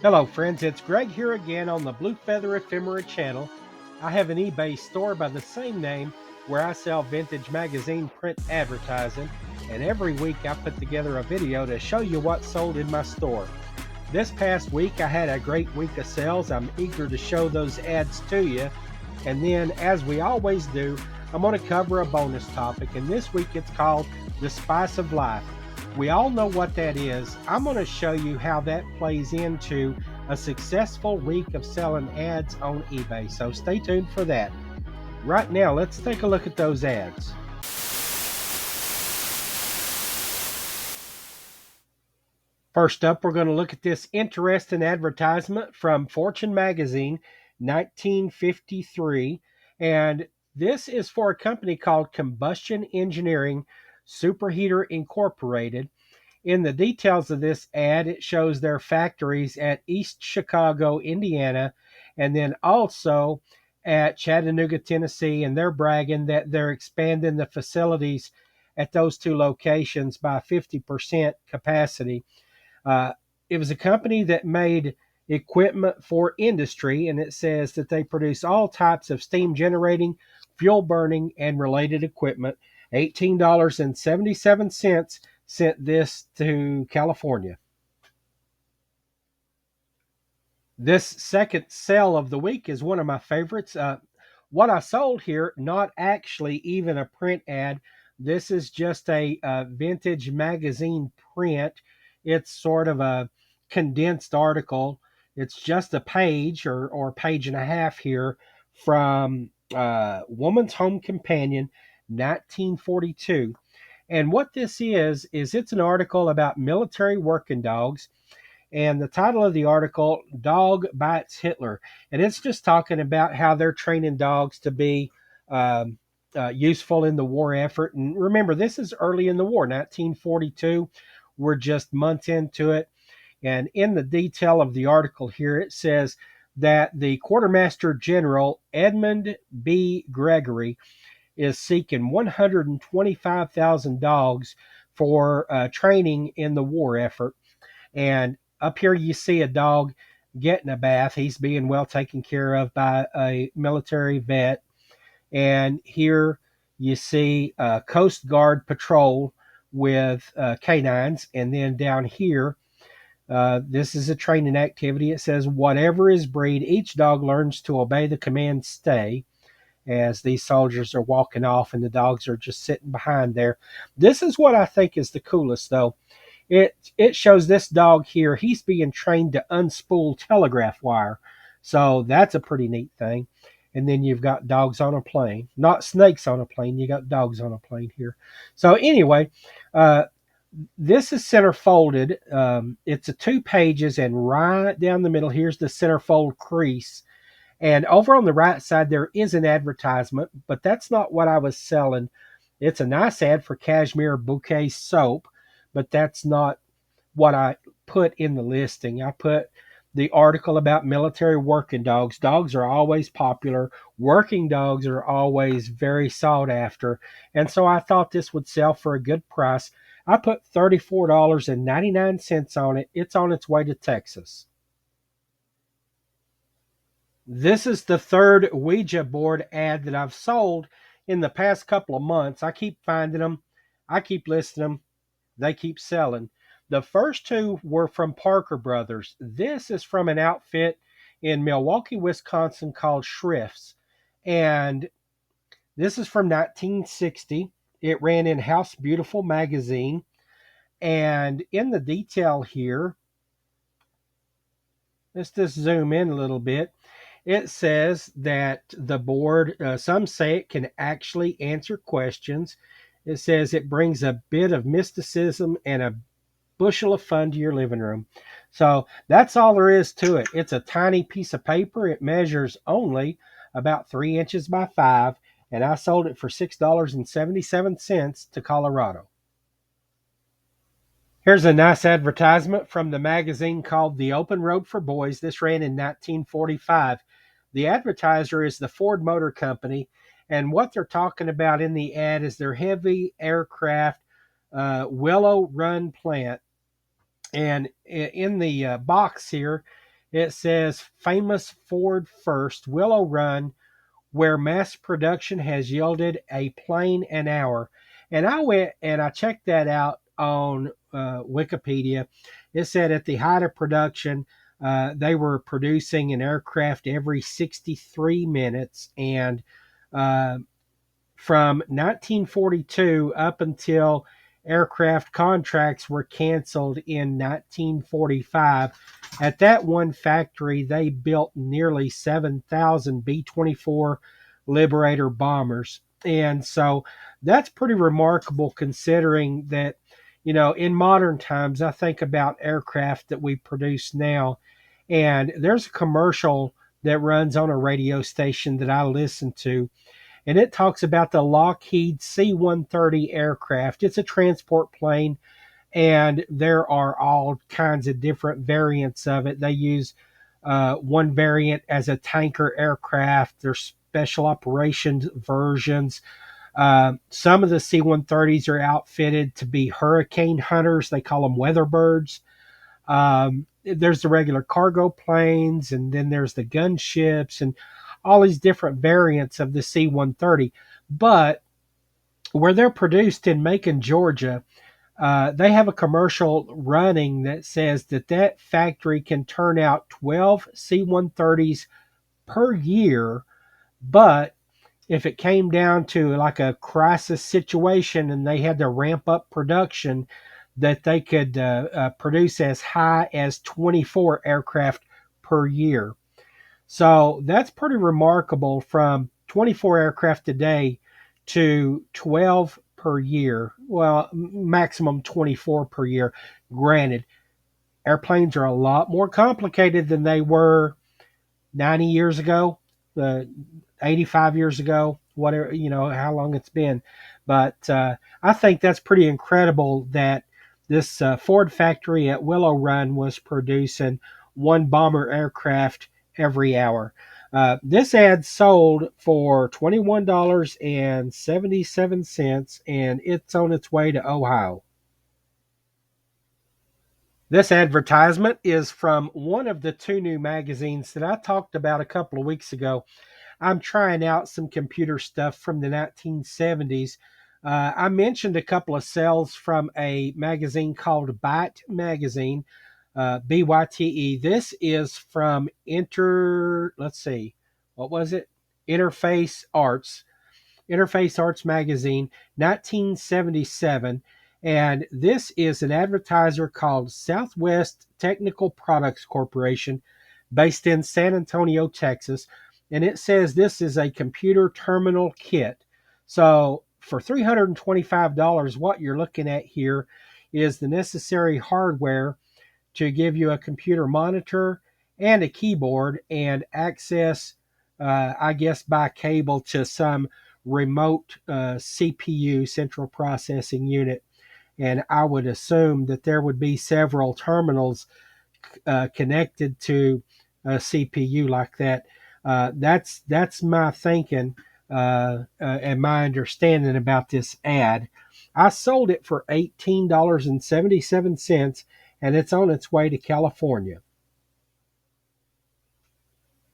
Hello friends, it's Greg here again on the Blue Feather Ephemera channel. I have an eBay store by the same name where I sell vintage magazine print advertising, and every week I put together a video to show you what's sold in my store. This past week I had a great week of sales. I'm eager to show those ads to you. And then, as we always do, I'm going to cover a bonus topic, and this week it's called The Spice of Life. We all know what that is. I'm going to show you how that plays into a successful week of selling ads on eBay. So stay tuned for that. Right now, let's take a look at those ads. First up, we're going to look at this interesting advertisement from Fortune Magazine, 1953. And this is for a company called Combustion Engineering Superheater Incorporated. In the details of this ad, it shows their factories at East Chicago, Indiana, and then also at Chattanooga, Tennessee. And they're bragging that they're expanding the facilities at those two locations by 50% capacity. Uh, it was a company that made equipment for industry, and it says that they produce all types of steam generating, fuel burning, and related equipment. $18.77 sent this to California. This second sale of the week is one of my favorites. What I sold here, not actually even a print ad. This is just a vintage magazine print. It's sort of a condensed article. It's just a page or page and a half here from Woman's Home Companion, 1942. And what this is it's an article about military working dogs, and the title of the article, Dog Bites Hitler. And it's just talking about how they're training dogs to be useful in the war effort. And remember, this is early in the war, 1942. We're just months into it. And in the detail of the article here, it says that the Quartermaster General Edmund B. Gregory is seeking 125,000 dogs for training in the war effort. And up here you see a dog getting a bath. He's being well taken care of by a military vet. And here you see a Coast Guard patrol with canines. And then down here, this is a training activity. It says, whatever is breed, each dog learns to obey the command stay, as these soldiers are walking off and the dogs are just sitting behind there. This is what I think is the coolest, though. It shows this dog here. He's being trained to unspool telegraph wire, so that's a pretty neat thing. And then you've got dogs on a plane, not snakes on a plane. You got dogs on a plane here. So anyway, uh, this is center folded. It's a two pages, and right down the middle here's the centerfold crease. And over on the right side there is an advertisement, but that's not what I was selling. It's a nice ad for Cashmere Bouquet soap, but that's not what I put in the listing. I put the article about military working dogs. Dogs are always popular. Working dogs are always very sought after. And so I thought this would sell for a good price. I put $34.99 on it. It's on its way to Texas. This is the third Ouija board ad that I've sold in the past couple of months. I keep finding them. I keep listing them. They keep selling. The first two were from Parker Brothers. This is from an outfit in Milwaukee, Wisconsin called Shrifts. And this is from 1960. It ran in House Beautiful magazine. And in the detail here, let's just zoom in a little bit. It says that the board, some say it can actually answer questions. It says it brings a bit of mysticism and a bushel of fun to your living room. So that's all there is to it. It's a tiny piece of paper. It measures only about 3 inches by 5, and I sold it for $6.77 to Colorado. Here's a nice advertisement from the magazine called The Open Road for Boys. This ran in 1945. The advertiser is the Ford Motor Company, and what they're talking about in the ad is their heavy aircraft Willow Run plant. And in the box here, It says famous Ford first, Willow Run, where mass production has yielded a plane an hour. And I went and I checked that out on Wikipedia. It said at the height of production, they were producing an aircraft every 63 minutes. And uh, from 1942 up until aircraft contracts were canceled in 1945. At that one factory, they built nearly 7,000 B 24 Liberator bombers. And so that's pretty remarkable considering that, in modern times, I think about aircraft that we produce now. And there's a commercial that runs on a radio station that I listen to, and it talks about the Lockheed C-130 aircraft. It's a transport plane, and there are all kinds of different variants of it. They use one variant as a tanker aircraft. There's special operations versions. Some of the C-130s are outfitted to be hurricane hunters. They call them weather birds. There's the regular cargo planes, and then there's the gunships, and all these different variants of the C-130. But where they're produced in Macon, Georgia, they have a commercial running that says that factory can turn out 12 C-130s per year, but if it came down to like a crisis situation and they had to ramp up production, that they could produce as high as 24 aircraft per year. So that's pretty remarkable, from 24 aircraft a day to 12 per year. Well, maximum 24 per year. Granted, airplanes are a lot more complicated than they were 90 years ago, 85 years ago, whatever, how long it's been. But I think that's pretty incredible that this Ford factory at Willow Run was producing one bomber aircraft every hour. This ad sold for $21.77, and it's on its way to Ohio. This advertisement is from one of the two new magazines that I talked about a couple of weeks ago. I'm trying out some computer stuff from the 1970s. I mentioned a couple of sales from a magazine called Byte Magazine, BYTE. This is from let's see, what was it? Interface Arts. Interface Arts Magazine, 1977. And this is an advertiser called Southwest Technical Products Corporation, based in San Antonio, Texas. And it says this is a computer terminal kit. So for $325, what you're looking at here is the necessary hardware to give you a computer monitor and a keyboard and access, I guess, by cable to some remote CPU, central processing unit. And I would assume that there would be several terminals connected to a CPU like that. That's my thinking and my understanding about this ad. I sold it for $18.77, and it's on its way to California.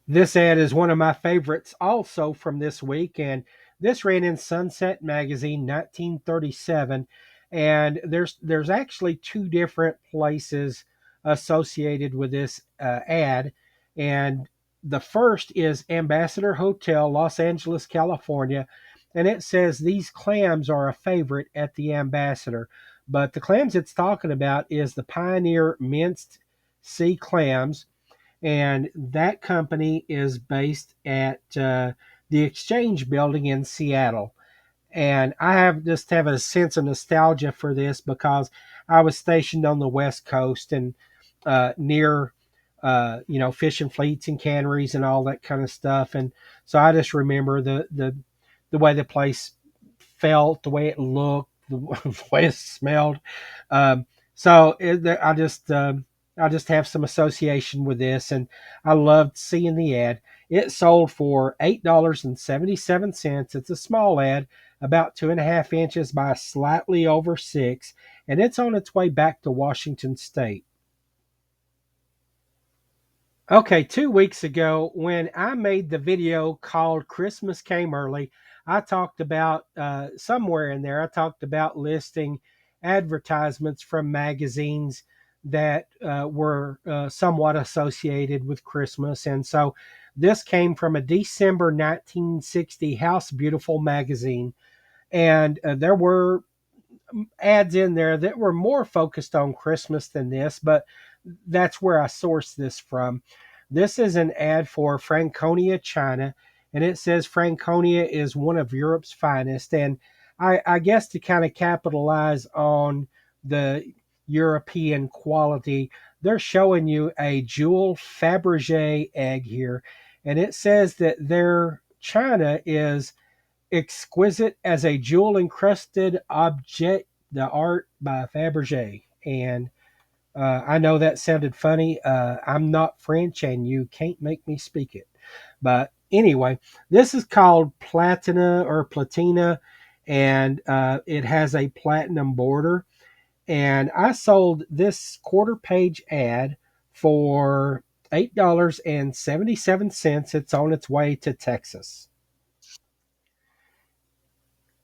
This ad is one of my favorites also from this week, and this ran in Sunset Magazine 1937. And there's actually two different places associated with this ad. And the first is Ambassador Hotel, Los Angeles, California. And it says these clams are a favorite at the Ambassador. But the clams it's talking about is the Pioneer Minced Sea Clams, and that company is based at the Exchange Building in Seattle. And I have a sense of nostalgia for this because I was stationed on the West Coast and near fishing fleets and canneries and all that kind of stuff. And so I just remember the way the place felt, the way it looked, the way it smelled. So I just have some association with this, and I loved seeing the ad. It sold for $8.77. It's a small ad, about 2.5 inches by slightly over 6, and it's on its way back to Washington State. Okay, 2 weeks ago, when I made the video called Christmas Came Early, I talked about somewhere in there, I talked about listing advertisements from magazines that were somewhat associated with Christmas. And so this came from a December 1960 House Beautiful magazine. And there were ads in there that were more focused on Christmas than this, but that's where I sourced this from. This is an ad for Franconia, China, and it says Franconia is one of Europe's finest. And I guess to kind of capitalize on the European quality, they're showing you a jewel Fabergé egg here, and it says that their China is exquisite as a jewel encrusted object, the art by Fabergé. And I know that sounded funny. I'm not French and you can't make me speak it. But anyway, this is called Platina or Platina, and it has a platinum border. And I sold this quarter page ad for $8.77. It's on its way to Texas.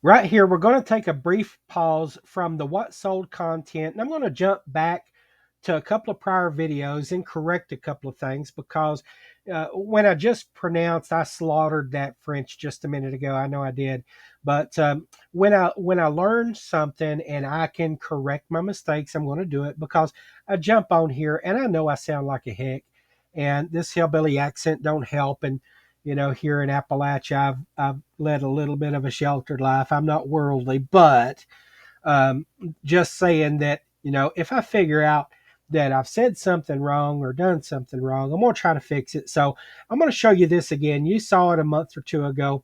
Right here, we're going to take a brief pause from the what sold content, and I'm going to jump back to a couple of prior videos and correct a couple of things because when I just pronounced, I slaughtered that French just a minute ago. I know I did, but when I learn something and I can correct my mistakes, I'm going to do it because I jump on here and I know I sound like a heck, and this hillbilly accent don't help. And here in Appalachia, I've led a little bit of a sheltered life. I'm not worldly, but um, just saying that, if I figure out that I've said something wrong or done something wrong, I'm going to try to fix it. So I'm going to show you this again. You saw it a month or two ago,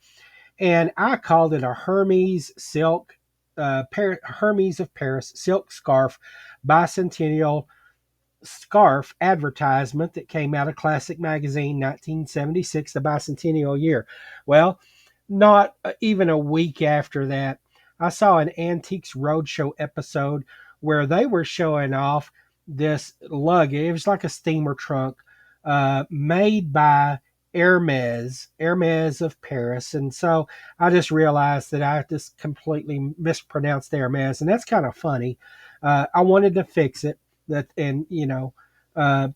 and I called it a Hermes silk, Hermes of Paris silk scarf bicentennial scarf advertisement that came out of Classic Magazine 1976, the bicentennial year. Well, not even a week after that, I saw an Antiques Roadshow episode where they were showing off this luggage. It was like a steamer trunk made by Hermes of Paris. And so I just realized that I just completely mispronounced Hermes, and that's kind of funny. I wanted to fix it that and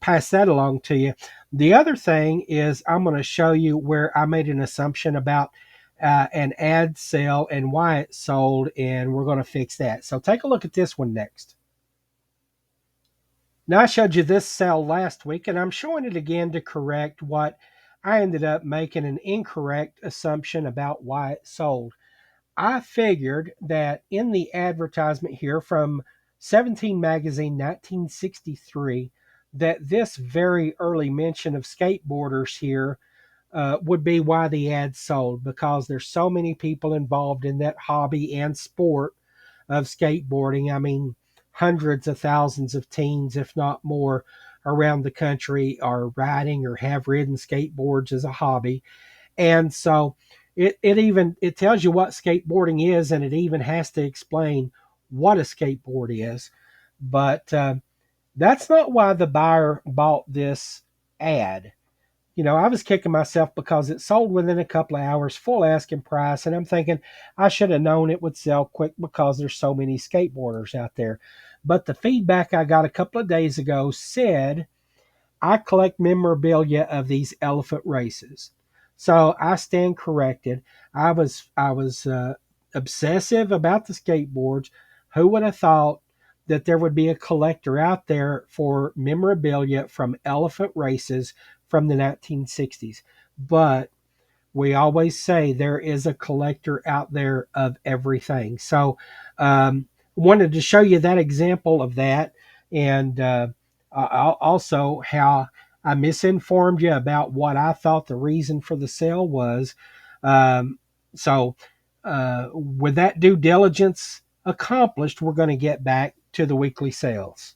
pass that along to you. The other thing is I'm going to show you where I made an assumption about an ad sale and why it sold, and we're going to fix that. So take a look at this one next. Now I showed you this sale last week, and I'm showing it again to correct what I ended up making an incorrect assumption about why it sold. I figured that in the advertisement here from 17 Magazine 1963, that this very early mention of skateboarders here would be why the ad sold, because there's so many people involved in that hobby and sport of skateboarding. I mean, hundreds of thousands of teens, if not more, around the country are riding or have ridden skateboards as a hobby. And so it tells you what skateboarding is, and it even has to explain what a skateboard is. But that's not why the buyer bought this ad. I was kicking myself because it sold within a couple of hours, full asking price, and I'm thinking I should have known it would sell quick because there's so many skateboarders out there. But the feedback I got a couple of days ago said I collect memorabilia of these elephant races. So I stand corrected. I was obsessive about the skateboards. Who would have thought that there would be a collector out there for memorabilia from elephant races from the 1960s? But we always say there is a collector out there of everything. So, wanted to show you that example of that, and also how I misinformed you about what I thought the reason for the sale was. Um, so, with that due diligence accomplished, we're going to get back to the weekly sales.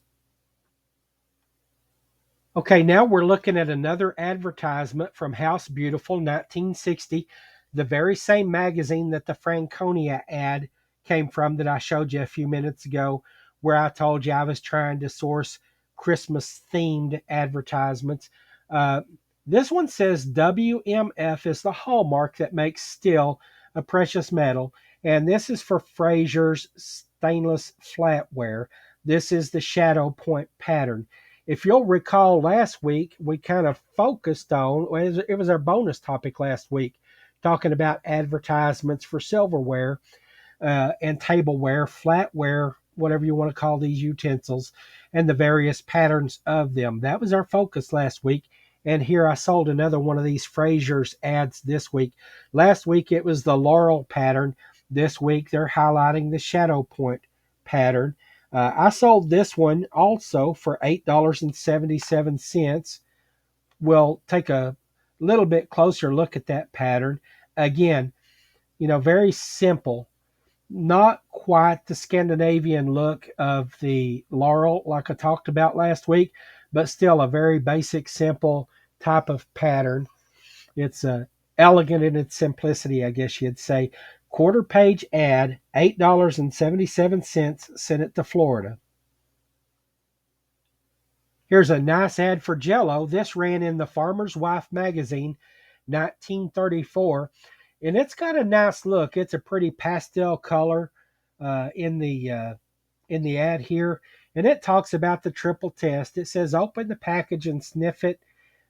Okay, now we're looking at another advertisement from House Beautiful 1960, the very same magazine that the Franconia ad came from that I showed you a few minutes ago, where I told you I was trying to source Christmas themed advertisements. Uh, this one says WMF is the hallmark that makes steel a precious metal, and this is for Fraser's stainless flatware. This is the shadow point pattern. If you'll recall last week, we kind of focused on, it was our bonus topic last week, talking about advertisements for silverware and tableware, flatware, whatever you want to call these utensils, and the various patterns of them. That was our focus last week. And here I sold another one of these Fraser's ads this week. Last week it was the Laurel pattern. This week they're highlighting the Shadow Point pattern. I sold this one also for $8.77. We'll take a little bit closer look at that pattern. Again, very simple, not quite the Scandinavian look of the laurel like I talked about last week, but still a very basic, simple type of pattern. It's elegant in its simplicity, I guess you'd say. Quarter page ad, $8.77, sent it to Florida. Here's a nice ad for Jello. This ran in the Farmer's Wife magazine, 1934, and it's got a nice look. It's a pretty pastel color in the ad here, and it talks about the triple test. It says open the package and sniff it,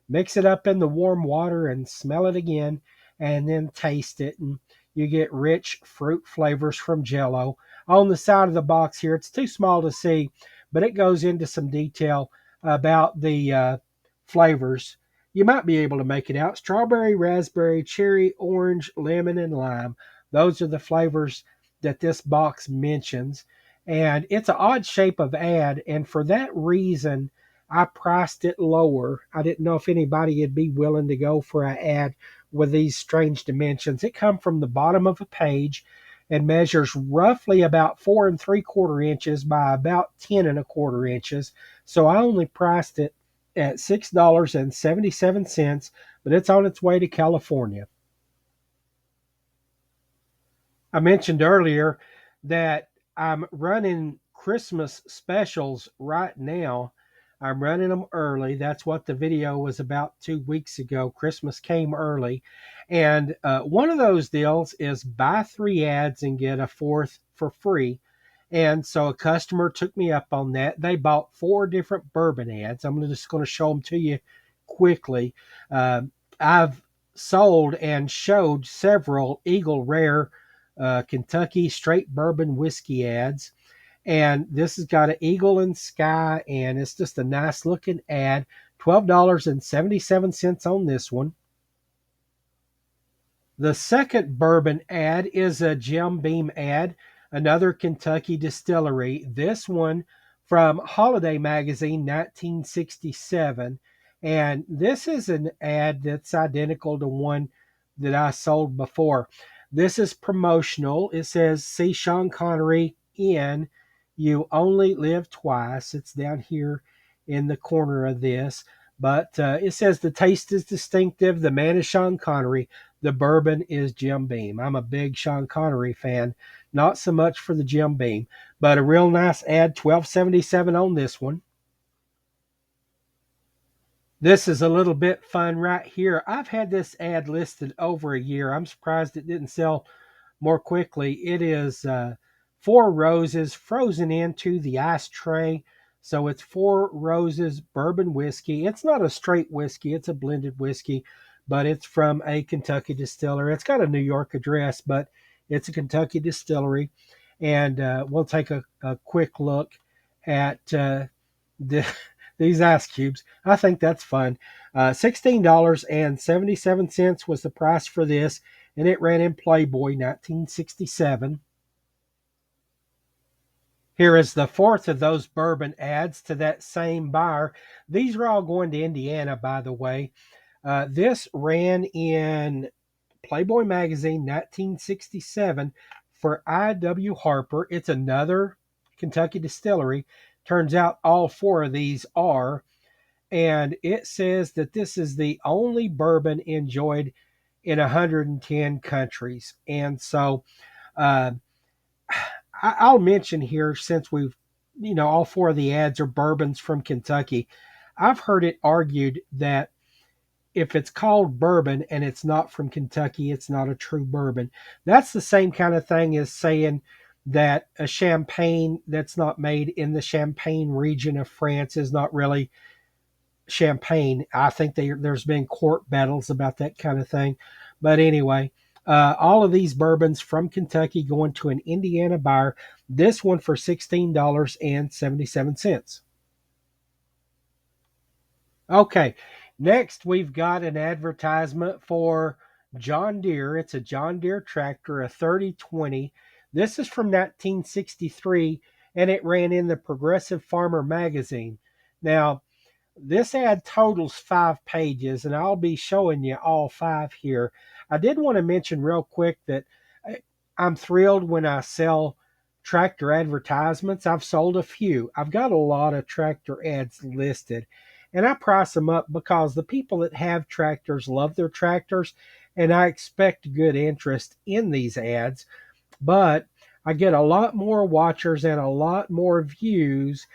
mix it up in the warm water and smell it again, and then taste it, and you get rich fruit flavors from Jello. On the side of the box here, it's too small to see, but it goes into some detail about the flavors. You might be able to make it out: strawberry, raspberry, cherry, orange, lemon, and lime. Those are the flavors that this box mentions. And it's an odd shape of ad, and for that reason, I priced it lower. I didn't know if anybody would be willing to go for an ad with these strange dimensions. It comes from the bottom of a page and measures roughly about 4 3/4 inches by about 10 1/4 inches. So I only priced it at $6.77, but it's on its way to California. I mentioned earlier that I'm running Christmas specials right now. I'm running them early. That's what the video was about 2 weeks ago. Christmas came early. And one of those deals is buy 3 ads and get a fourth for free. And so a customer took me up on that. They bought 4 different bourbon ads. I'm just going to show them to you quickly. I've sold and showed several Eagle Rare Kentucky straight bourbon whiskey ads. And this has got an eagle and sky, and it's just a nice looking ad. $12.77 on this one. The second bourbon ad is a Jim Beam ad, another Kentucky distillery. This one from Holiday Magazine, 1967. And this is an ad that's identical to one that I sold before. This is promotional. It says, see Sean Connery in You Only Live Twice. It's down here in the corner of this. But it says the taste is distinctive. The man is Sean Connery. The bourbon is Jim Beam. I'm a big Sean Connery fan. Not so much for the Jim Beam, but a real nice ad. $12.77 on this one. This is a little bit fun right here. I've had this ad listed over a year. I'm surprised it didn't sell more quickly. It is 4 Roses frozen into the ice tray. So it's 4 Roses bourbon whiskey. It's not a straight whiskey, it's a blended whiskey, but it's from a Kentucky distiller. It's got a New York address, but it's a Kentucky distillery. And we'll take a quick look at the, these ice cubes. I think that's fun. $16.77 was the price for this, and it ran in Playboy 1967. Here is the fourth of those bourbon ads to that same buyer. These are all going to Indiana, by the way. This ran in Playboy magazine 1967 for I.W. Harper. It's another Kentucky distillery. Turns out all 4 of these are. And it says that this is the only bourbon enjoyed in 110 countries. And so uh, I'll mention here, since we've, all 4 of the ads are bourbons from Kentucky, I've heard it argued that if it's called bourbon and it's not from Kentucky, it's not a true bourbon. That's the same kind of thing as saying that a champagne that's not made in the Champagne region of France is not really champagne. I think there's been court battles about that kind of thing. But anyway, all of these bourbons from Kentucky going to an Indiana buyer. This one for $16.77. Okay, next we've got an advertisement for John Deere. It's a John Deere tractor, a 3020. This is from 1963, and it ran in the Progressive Farmer magazine. Now, this ad totals 5 pages, and I'll be showing you all 5 here. I did want to mention real quick that I'm thrilled when I sell tractor advertisements. I've sold a few. I've got a lot of tractor ads listed, and I price them up because the people that have tractors love their tractors, and I expect good interest in these ads. But I get a lot more watchers and a lot more views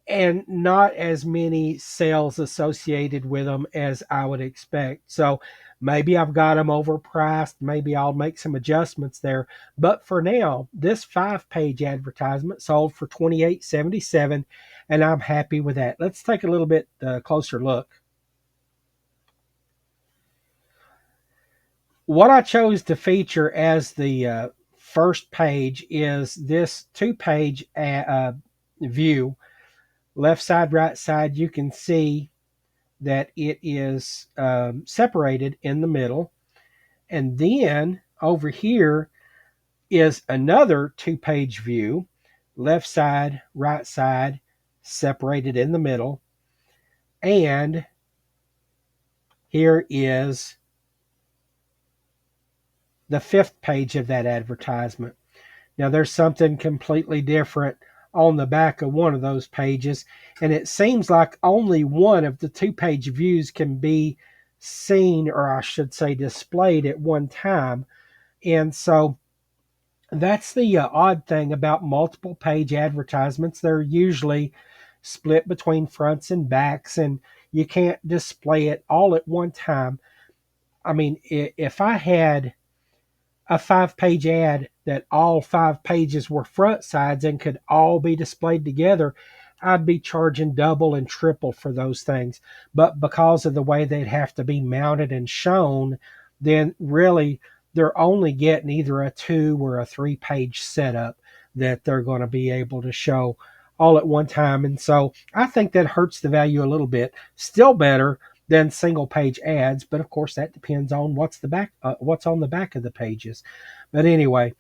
and not as many sales associated with them as I would expect. So maybe I've got them overpriced. Maybe I'll make some adjustments there. But for now, this 5 page advertisement sold for $28.77, and I'm happy with that. Let's take a little bit closer look. What I chose to feature as the first page is this 2 page view. Left side, right side, you can see that it is separated in the middle. And then over here is another 2 page view, left side, right side, separated in the middle. And here is the 5th page of that advertisement. Now there's something completely different on the back of one of those pages, and it seems like only one of the 2 page views can be seen, or I should say displayed at one time. And so that's the odd thing about multiple page advertisements. They're usually split between fronts and backs, and you can't display it all at one time. I mean, if I had a 5 page ad that all 5 pages were front sides and could all be displayed together, I'd be charging double and triple for those things. But because of the way they'd have to be mounted and shown, then really they're only getting either a 2 or a 3 page setup that they're going to be able to show all at one time. And so I think that hurts the value a little bit. Still better than single page ads, but of course that depends on what's on the back of the pages. But anyway,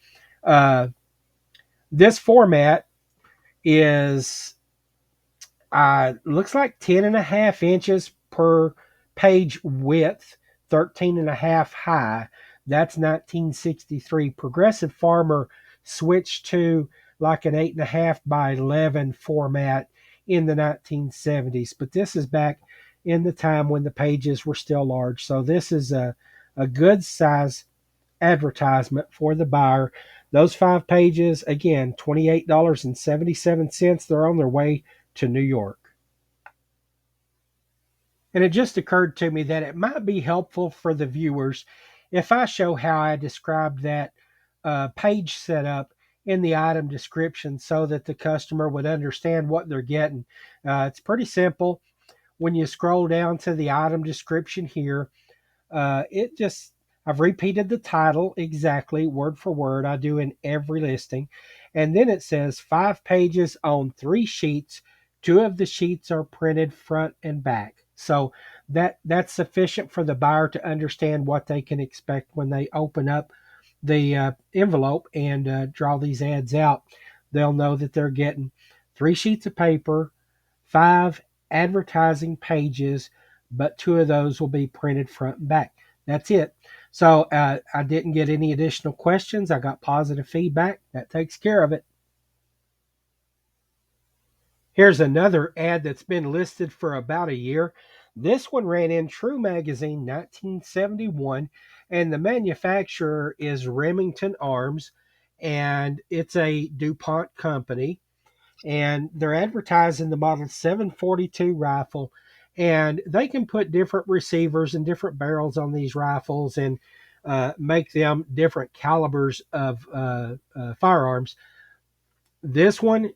this format is looks like 10.5 inches per page width, 13.5 high. That's 1963. Progressive Farmer switched to like an 8.5 by 11 format in the 1970s, but this is back in the time when the pages were still large. So this is a good size advertisement for the buyer. Those 5 pages, again, $28.77. They're on their way to New York. And it just occurred to me that it might be helpful for the viewers if I show how I described that page setup in the item description so that the customer would understand what they're getting. It's pretty simple. When you scroll down to the item description here, I've repeated the title exactly word for word. I do in every listing. And then it says 5 pages on 3 sheets. 2 of the sheets are printed front and back. So that's sufficient for the buyer to understand what they can expect when they open up the envelope and draw these ads out. They'll know that they're getting 3 sheets of paper, 5 advertising pages, but 2 of those will be printed front and back. That's it. So I didn't get any additional questions. I got positive feedback. That takes care of it. Here's another ad that's been listed for about a year. This one ran in True Magazine 1971, and the manufacturer is Remington Arms, and it's a DuPont company. And they're advertising the model 742 rifle, And they can put different receivers and different barrels on these rifles and make them different calibers of firearms. This one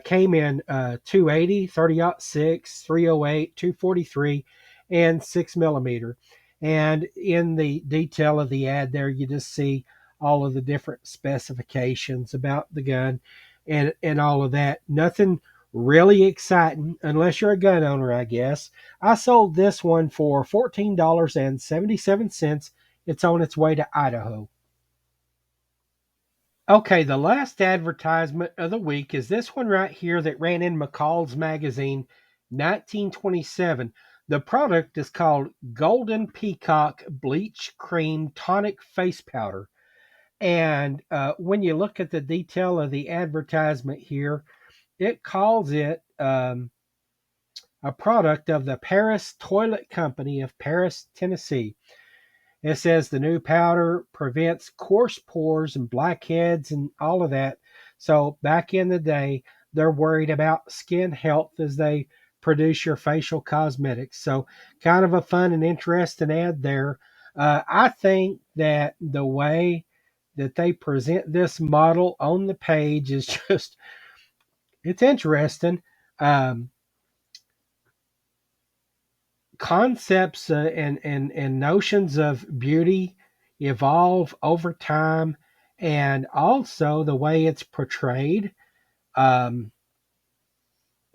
came in 280, 30-06, 308, 243, and 6 millimeter. And in the detail of the ad there, you just see all of the different specifications about the gun and all of that. Nothing really exciting unless you're a gun owner, I guess. I sold this one for $14.77. It's on its way to Idaho. Okay, the last advertisement of the week is this one right here that ran in McCall's magazine, 1927. The product is called Golden Peacock Bleach Cream Tonic Face Powder. And when you look at the detail of the advertisement here, it calls it a product of the Paris Toilet Company of Paris, Tennessee. It says the new powder prevents coarse pores and blackheads and all of that. So back in the day, they're worried about skin health as they produce your facial cosmetics. So kind of a fun and interesting ad there. I think that the way that they present this model on the page is just it's interesting. Um, Concepts and notions of beauty evolve over time, and also the way it's portrayed. Um,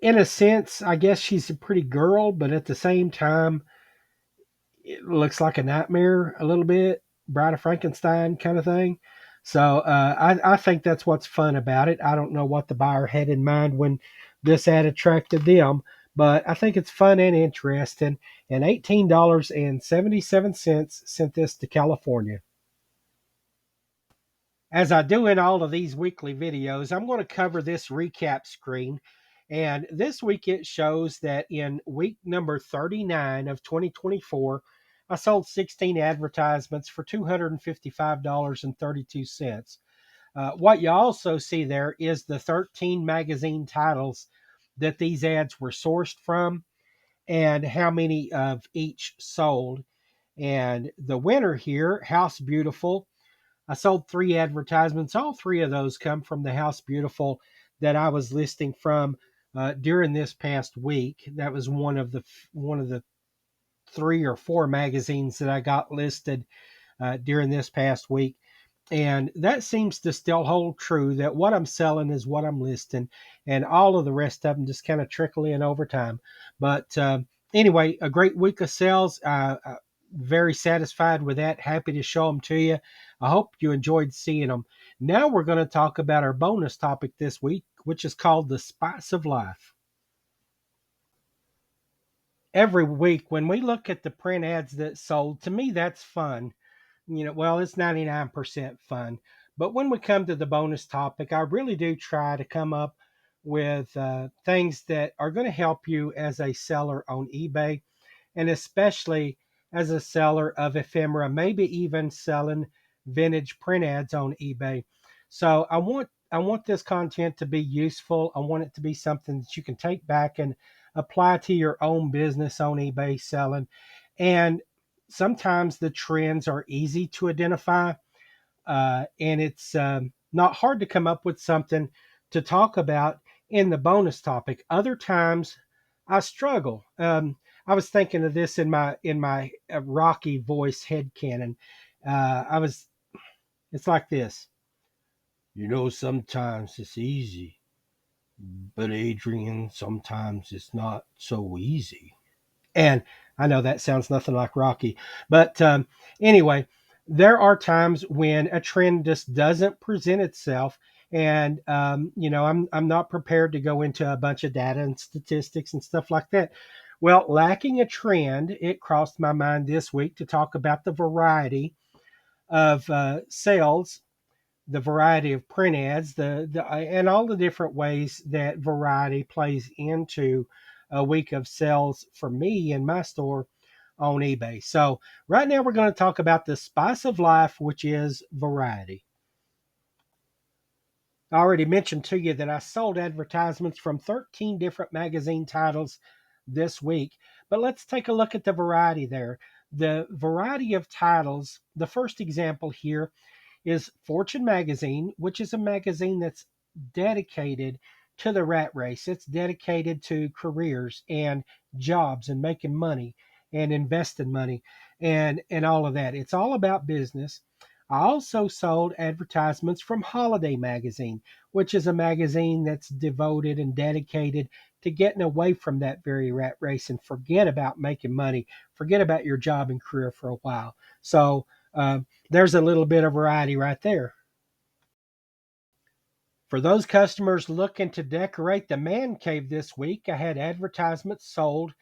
in a sense, I guess she's a pretty girl, but at the same time, it looks like a nightmare a little bit, Bride of Frankenstein kind of thing. So I think that's what's fun about it. I don't know what the buyer had in mind when this ad attracted them, but I think it's fun and interesting. And $18.77 sent this to California. As I do in all of these weekly videos, I'm going to cover this recap screen. And this week it shows that in week number 39 of 2024, I sold 16 advertisements for $255.32. What you also see there is the 13 magazine titles that these ads were sourced from and how many of each sold. And the winner here, House Beautiful, I sold 3 advertisements. All 3 of those come from the House Beautiful that I was listing from during this past week. That was one of the 3 or 4 magazines that I got listed during this past week. And that seems to still hold true that what I'm selling is what I'm listing, and all of the rest of them just kind of trickle in over time. But anyway, a great week of sales. Very satisfied with that. Happy to show them to you. I hope you enjoyed seeing them. Now we're going to talk about our bonus topic this week, which is called the spice of life. Every week, when we look at the print ads that sold, to me, that's fun. Well, it's 99% fun. But when we come to the bonus topic, I really do try to come up with things that are going to help you as a seller on eBay, and especially as a seller of ephemera, maybe even selling vintage print ads on eBay. So I want this content to be useful. I want it to be something that you can take back and apply to your own business on eBay selling. And sometimes the trends are easy to identify, and it's not hard to come up with something to talk about in the bonus topic. Other times, I struggle. I was thinking of this in my Rocky voice head canon. I was. It's like this. Sometimes it's easy, but Adrian, sometimes it's not so easy. And I know that sounds nothing like Rocky, but anyway, there are times when a trend just doesn't present itself, and I'm not prepared to go into a bunch of data and statistics and stuff like that. Well, lacking a trend, it crossed my mind this week to talk about the variety of sales, the variety of print ads, the and all the different ways that variety plays into a week of sales for me in my store on eBay. So right now we're going to talk about the spice of life, which is variety. I already mentioned to you that I sold advertisements from 13 different magazine titles this week. But let's take a look at the variety there. The variety of titles, the first example here is Fortune Magazine, which is a magazine that's dedicated to the rat race. It's dedicated to careers and jobs and making money and investing money and all of that. It's all about business. I also sold advertisements from Holiday Magazine, which is a magazine that's devoted and dedicated to getting away from that very rat race and forget about making money, forget about your job and career for a while. So there's a little bit of variety right there. For those customers looking to decorate the man cave this week, I had advertisements sold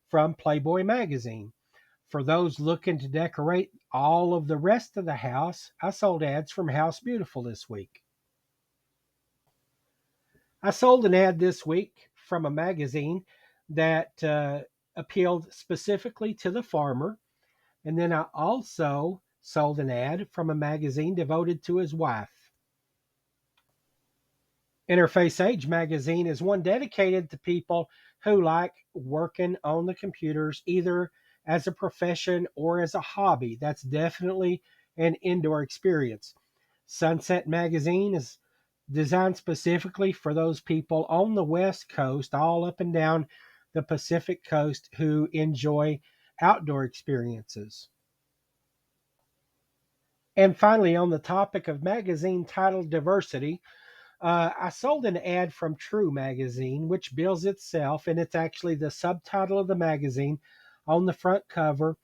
from Playboy magazine. For those looking to decorate all of the rest of the house, I sold ads from House Beautiful this week. I sold an ad this week from a magazine that appealed specifically to the farmer. And then I also sold an ad from a magazine devoted to his wife. Interface Age magazine is one dedicated to people who like working on the computers either as a profession or as a hobby. That's definitely an indoor experience. Sunset magazine is designed specifically for those people on the West Coast, all up and down the Pacific Coast, who enjoy outdoor experiences. And finally, on the topic of magazine title diversity, I sold an ad from True Magazine, which bills itself, and it's actually the subtitle of the magazine on the front cover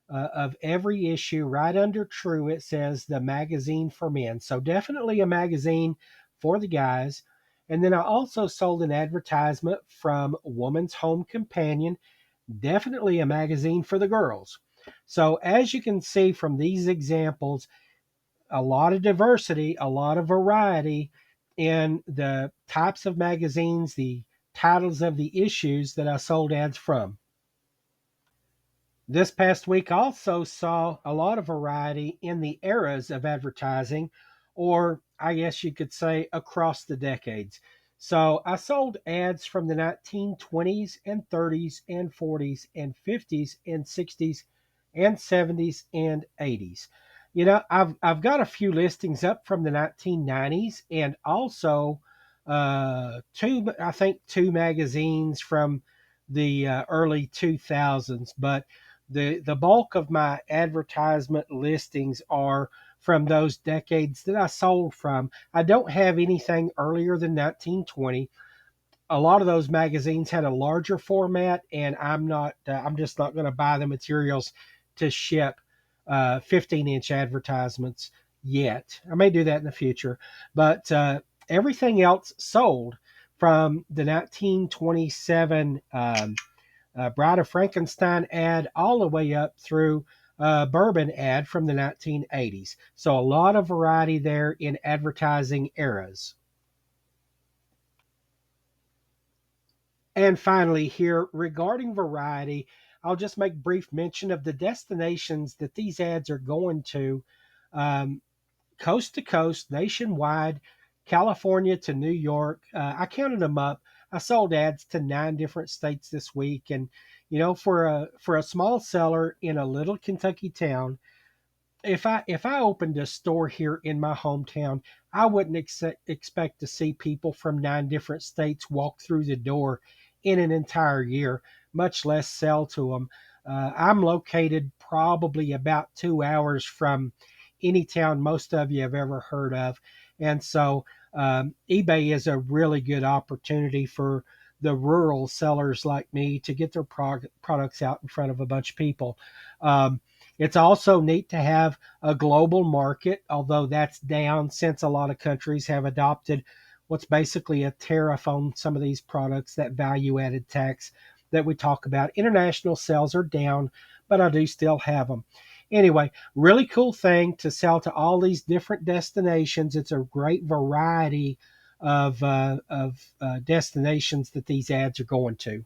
of every issue. Right under True, it says the magazine for men. So definitely a magazine for the guys. And then I also sold an advertisement from Woman's Home Companion, definitely a magazine for the girls. So as you can see from these examples, a lot of diversity, a lot of variety in the types of magazines, the titles of the issues that I sold ads from. This past week also saw a lot of variety in the eras of advertising, or I guess you could say across the decades. So I sold ads from the 1920s and 30s and 40s and 50s and 60s and 70s and 80s. I've got a few listings up from the 1990s and also two magazines from the early 2000s, but the bulk of my advertisement listings are from those decades that I sold from. I don't have anything earlier than 1920. A lot of those magazines had a larger format, and I'm just not going to buy the materials to ship 15-inch advertisements yet. I may do that in the future, but everything else sold from the 1927 Bride of Frankenstein ad all the way up through Bourbon ad from the 1980s. So a lot of variety there in advertising eras. And finally, here regarding variety, I'll just make brief mention of the destinations that these ads are going to. Um, Coast to coast, nationwide, California to New York. I counted them up. I sold ads to 9 different states this week, and for a small seller in a little Kentucky town, if I opened a store here in my hometown, I wouldn't expect to see people from 9 different states walk through the door in an entire year, much less sell to them. I'm located probably about 2 hours from any town most of you have ever heard of, and so eBay is a really good opportunity for the rural sellers like me to get their products out in front of a bunch of people. Um, it's also neat to have a global market, although that's down since a lot of countries have adopted what's basically a tariff on some of these products, that value added tax that we talk about. International sales are down, but I do still have them. Anyway, really cool thing to sell to all these different destinations. It's a great variety of destinations that these ads are going to.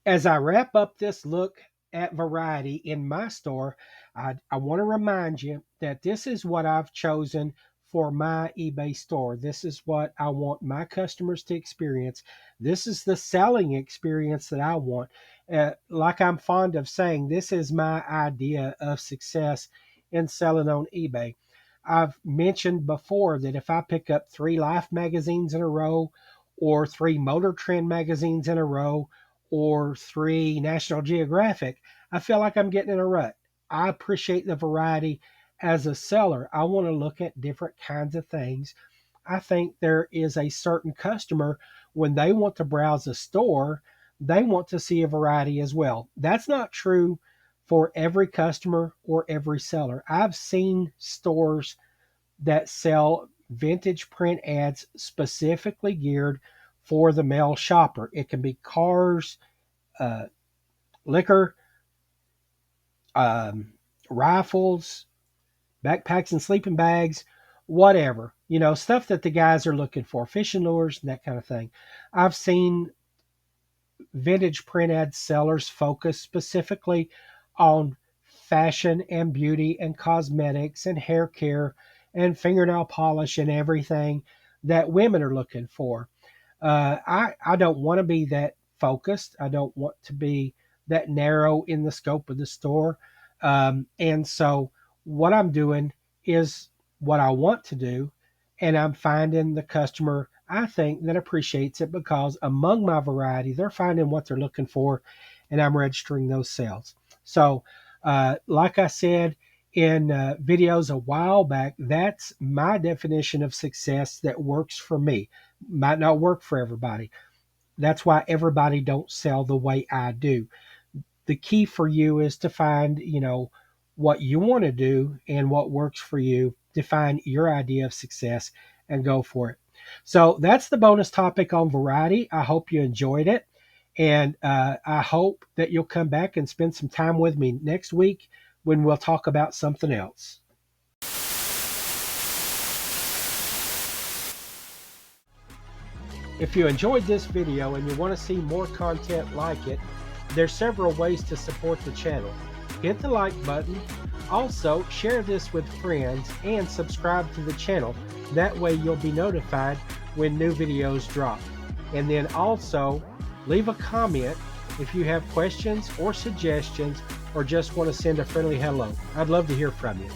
As I wrap up this look at variety in my store, I want to remind you that this is what I've chosen for my eBay store. This is what I want my customers to experience. This is the selling experience that I want. Like I'm fond of saying, this is my idea of success in selling on eBay. I've mentioned before that if I pick up 3 Life magazines in a row, or 3 Motor Trend magazines in a row, or 3 National Geographic, I feel like I'm getting in a rut. I appreciate the variety as a seller. I want to look at different kinds of things. I think there is a certain customer when they want to browse a store, they want to see a variety as well. That's not true for every customer or every seller. I've seen stores that sell vintage print ads specifically geared for the male shopper. It can be cars, uh, liquor, um, rifles, backpacks and sleeping bags, whatever, stuff that the guys are looking for, fishing lures, and that kind of thing. I've seen vintage print ad sellers focus specifically on fashion and beauty and cosmetics and hair care and fingernail polish and everything that women are looking for. I don't want to be that focused. I don't want to be that narrow in the scope of the store. And so what I'm doing is what I want to do, and I'm finding the customer I think that appreciates it because among my variety, they're finding what they're looking for, and I'm registering those sales. So, like I said in videos a while back, that's my definition of success that works for me. Might not work for everybody. That's why everybody don't sell the way I do. The key for you is to find, what you want to do and what works for you. Define your idea of success and go for it. So that's the bonus topic on variety. I hope you enjoyed it. And I hope that you'll come back and spend some time with me next week when we'll talk about something else. If you enjoyed this video and you want to see more content like it, there's several ways to support the channel. Hit the like button. Also, share this with friends and subscribe to the channel. That way you'll be notified when new videos drop. And then also, leave a comment if you have questions or suggestions or just want to send a friendly hello. I'd love to hear from you.